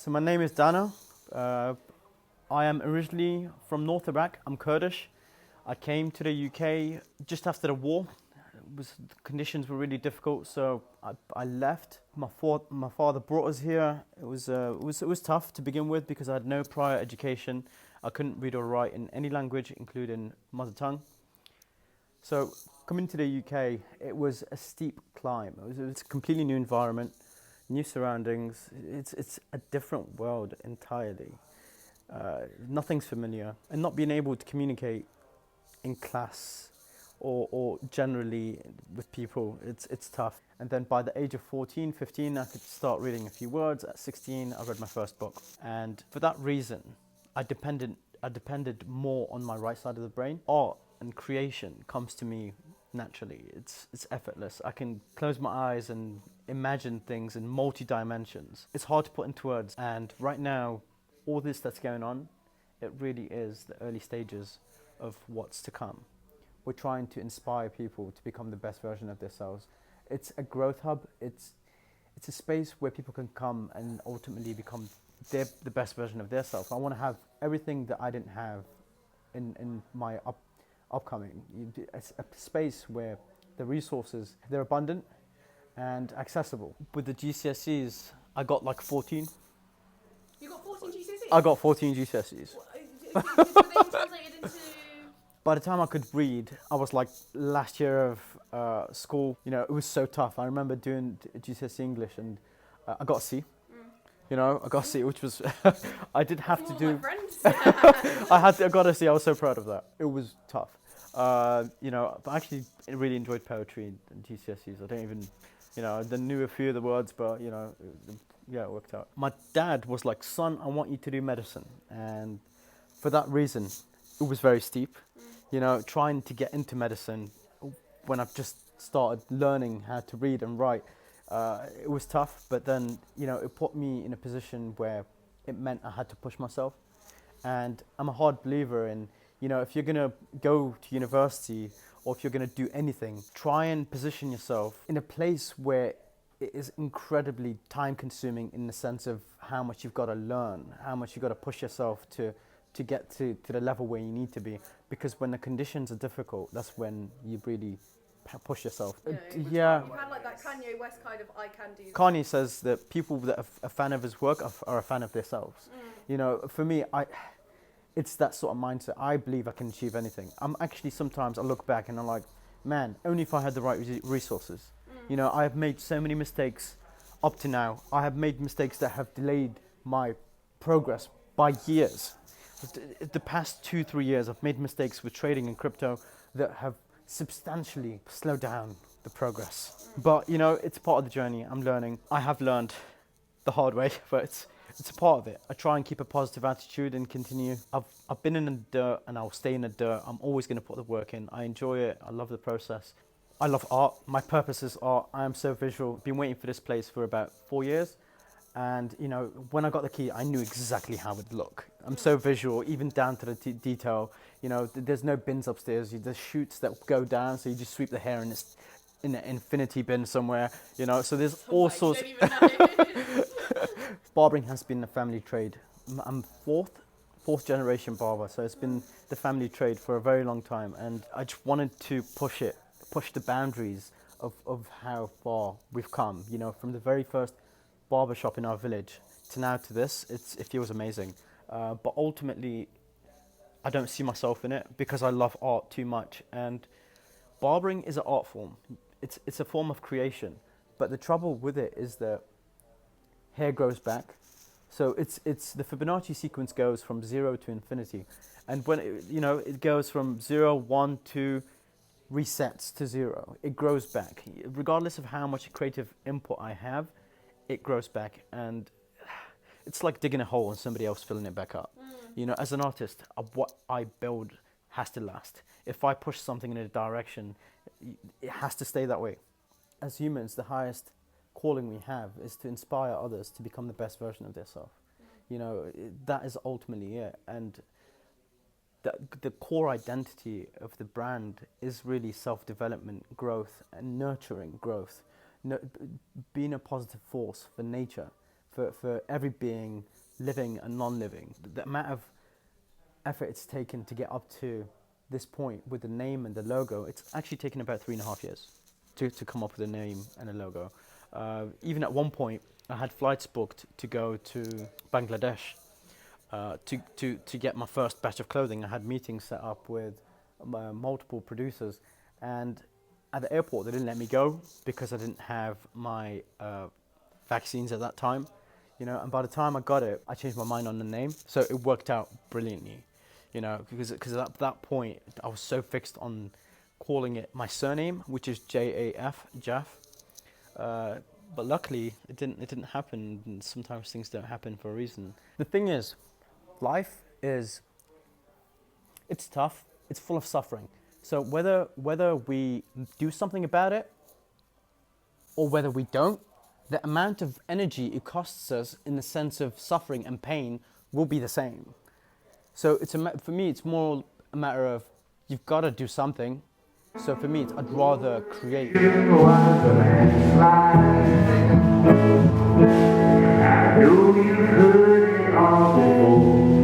So my name is Dano. I am originally from North Iraq. I'm Kurdish. I came to the UK just after the war. The conditions were really difficult, so I left. My father brought us here. It was tough to begin with because I had no prior education. I couldn't read or write in any language, including mother tongue. So coming to the UK, it was a steep climb. It was a completely new environment, new surroundings. It's a different world entirely. Nothing's familiar, and not being able to communicate in class or generally with people, it's tough. And then by the age of 14, 15, I could start reading a few words. At 16, I read my first book. And for that reason, I depended more on my right side of the brain. Art and creation comes to me naturally. It's effortless. I can close my eyes and imagine things in multi-dimensions. It's hard to put into words. And right now, all this that's going on, it really is the early stages of what's to come. We're trying to inspire people to become the best version of themselves. It's a growth hub. It's a space where people can come and ultimately become the best version of themselves. I want to have everything that I didn't have in my upcoming. It's a space where the resources, they're abundant and accessible. With the GCSEs, I got like 14. You got 14 GCSEs? I got 14 GCSEs. Were they translated into... By the time I could read, I was like last year of school. You know, it was so tough. I remember doing GCSE English and I got a C. You know, I got a C, which was, I did have to do. I got a C. I was so proud of that. It was tough. You know, but I actually really enjoyed poetry in GCSEs. I don't even, you know, I knew a few of the words, but you know, yeah, it worked out. My dad was like, "Son, I want you to do medicine," and for that reason, it was very steep. You know, trying to get into medicine when I've just started learning how to read and write, it was tough. But then, you know, it put me in a position where it meant I had to push myself. And I'm a hard believer in, you know, if you're going to go to university or if you're going to do anything, try and position yourself in a place where it is incredibly time consuming in the sense of how much you've got to learn, how much you've got to push yourself to get to the level where you need to be. Because when the conditions are difficult, that's when you really push yourself. Yeah. You had like that Kanye West kind of I can do this. Kanye says that people that are a fan of his work are a fan of themselves. You know, for me, it's that sort of mindset. I believe I can achieve anything. I'm actually, sometimes I look back and I'm like, man, only if I had the right resources. You know, I have made so many mistakes up to now. I have made mistakes that have delayed my progress by years. The past 2-3 years, I've made mistakes with trading in crypto that have substantially slowed down the progress. But, you know, it's part of the journey. I'm learning. I have learned the hard way, but it's a part of it. I try and keep a positive attitude and continue. I've been in the dirt and I'll stay in the dirt. I'm always going to put the work in. I enjoy it. I love the process. I love art. My purpose is art. I am so visual. Been waiting for this place for about 4 years. And, you know, when I got the key, I knew exactly how it would look. I'm so visual, even down to the detail. You know, there's no bins upstairs. There's chutes that go down, so you just sweep the hair and it's in an infinity bin somewhere. You know, so there's all sorts. Barbering has been a family trade. I'm fourth generation barber, so it's been the family trade for a very long time. And I just wanted to push the boundaries of how far we've come. You know, from the very first barbershop in our village to now to this, it feels amazing. But ultimately, I don't see myself in it because I love art too much. And barbering is an art form. It's a form of creation. But the trouble with it is that hair grows back. So it's the Fibonacci sequence goes from 0 to infinity. And when it goes from 0, 1, 2, resets to 0. It grows back. Regardless of how much creative input I have, it grows back, and it's like digging a hole and somebody else filling it back up. You know, as an artist, what I build has to last. If I push something in a direction, it has to stay that way. As humans, the highest calling we have is to inspire others to become the best version of themselves. You know, that is ultimately it. And the core identity of the brand is really self-development, growth, and nurturing growth. Being a positive force for nature, for every being, living and non-living. The amount of effort it's taken to get up to this point with the name and the logo, it's actually taken about 3.5 years to come up with a name and a logo. Even at one point, I had flights booked to go to Bangladesh to get my first batch of clothing. I had meetings set up with multiple producers, and at the airport they didn't let me go because I didn't have my vaccines at that time, and by the time I got it, I changed my mind on the name, so it worked out brilliantly, because at that point I was so fixed on calling it my surname, which is Jaf, Jaff. But luckily it didn't happen, and sometimes things don't happen for a reason. The thing is, life it's tough, it's full of suffering. So whether we do something about it or whether we don't, the amount of energy it costs us in the sense of suffering and pain will be the same. So for me, it's more a matter of you've got to do something. So for me, I'd rather create. I knew you could it all before.